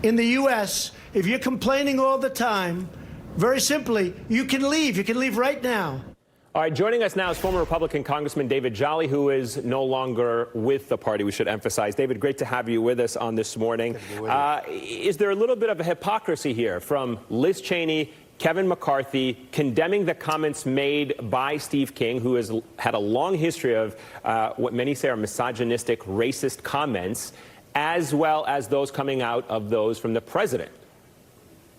In the U.S., if you're complaining all the time, very simply, you can leave. You can leave right now. All right, joining us now is former Republican Congressman David Jolly, who is no longer with the party, we should emphasize. David, great to have you with us on this morning. Is there a little bit of a hypocrisy here from Liz Cheney, Kevin McCarthy, condemning the comments made by Steve King, who has had a long history of what many say are misogynistic, racist comments, as well as those coming out of those from the president?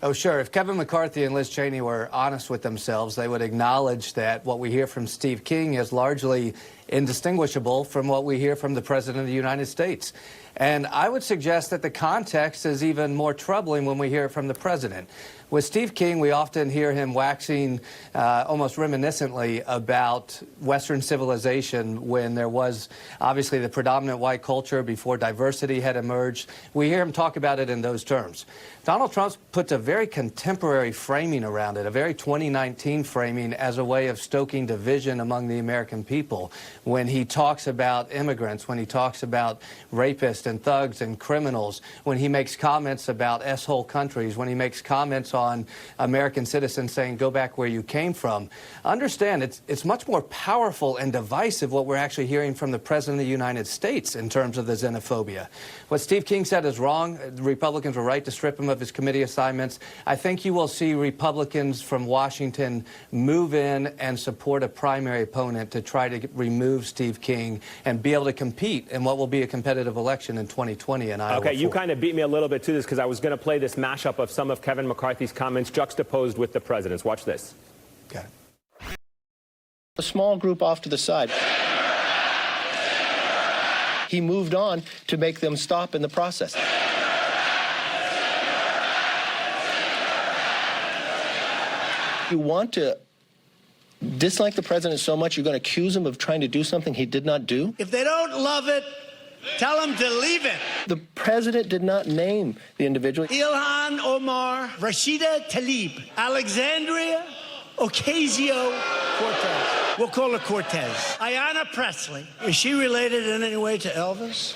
Oh, sure. If Kevin McCarthy and Liz Cheney were honest with themselves, they would acknowledge that what we hear from Steve King is largely indistinguishable from what we hear from the President of the United States. And I would suggest that the context is even more troubling when we hear it from the President. With Steve King, we often hear him waxing almost reminiscently about Western civilization when there was obviously the predominant white culture before diversity had emerged. We hear him talk about it in those terms. Donald Trump puts a very contemporary framing around it, a very 2019 framing as a way of stoking division among the American people when he talks about immigrants, when he talks about rapists and thugs and criminals, when he makes comments about S-hole countries, when he makes comments on American citizens saying, go back where you came from. Understand, it's much more powerful and divisive what we're actually hearing from the President of the United States in terms of the xenophobia. What Steve King said is wrong. The Republicans were right to strip him of his committee assignments. I think you will see Republicans from Washington move in and support a primary opponent to try to remove Steve King and be able to compete in what will be a competitive election in 2020 in Iowa. Okay, you kind of beat me a little bit to this because I was going to play this mashup of some of Kevin McCarthy's comments juxtaposed with the president's. Watch this. Okay. A small group off to the side. He moved on to make them stop in the process. You want to dislike the president so much you're going to accuse him of trying to do something he did not do? If they don't love it, tell them to leave it. The president did not name the individual. Ilhan Omar, Rashida Tlaib, Alexandria Ocasio-Cortez. We'll call her Cortez. Ayanna Pressley. Is she related in any way to Elvis?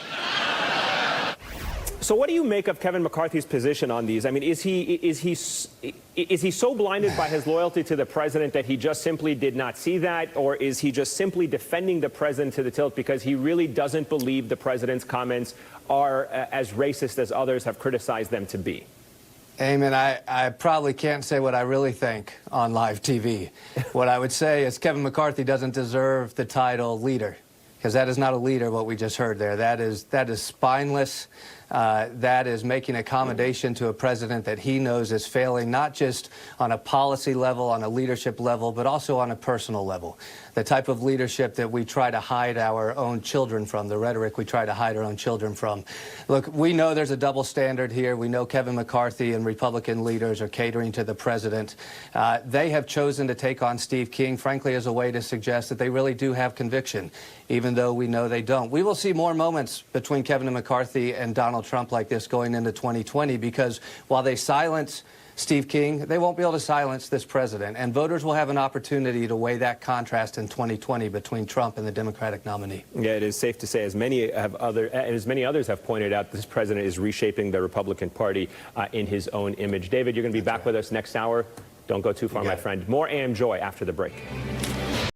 So what do you make of Kevin McCarthy's position on these? I mean, is he so blinded by his loyalty to the president that he just simply did not see that? Or is he just simply defending the president to the tilt because he really doesn't believe the president's comments are as racist as others have criticized them to be? Eamon, I probably can't say what I really think on live TV. What I would say is Kevin McCarthy doesn't deserve the title leader, because that is not a leader, what we just heard there. That is spineless. That is making accommodation to a president that he knows is failing, not just on a policy level, on a leadership level, but also on a personal level. The type of leadership that we try to hide our own children from, the rhetoric we try to hide our own children from. Look, we know there's a double standard here. We know Kevin McCarthy and Republican leaders are catering to the president. They have chosen to take on Steve King, frankly, as a way to suggest that they really do have conviction, even though we know they don't. We will see more moments between Kevin McCarthy and Donald Trump like this going into 2020, because while they silence Steve King, they won't be able to silence this president, and voters will have an opportunity to weigh that contrast in 2020 between Trump and the Democratic nominee. Yeah, it is safe to say, as many others have pointed out, this president is reshaping the Republican Party in his own image. David, you're going to be back with us next hour. Don't go too far, my friend. More AM Joy after the break.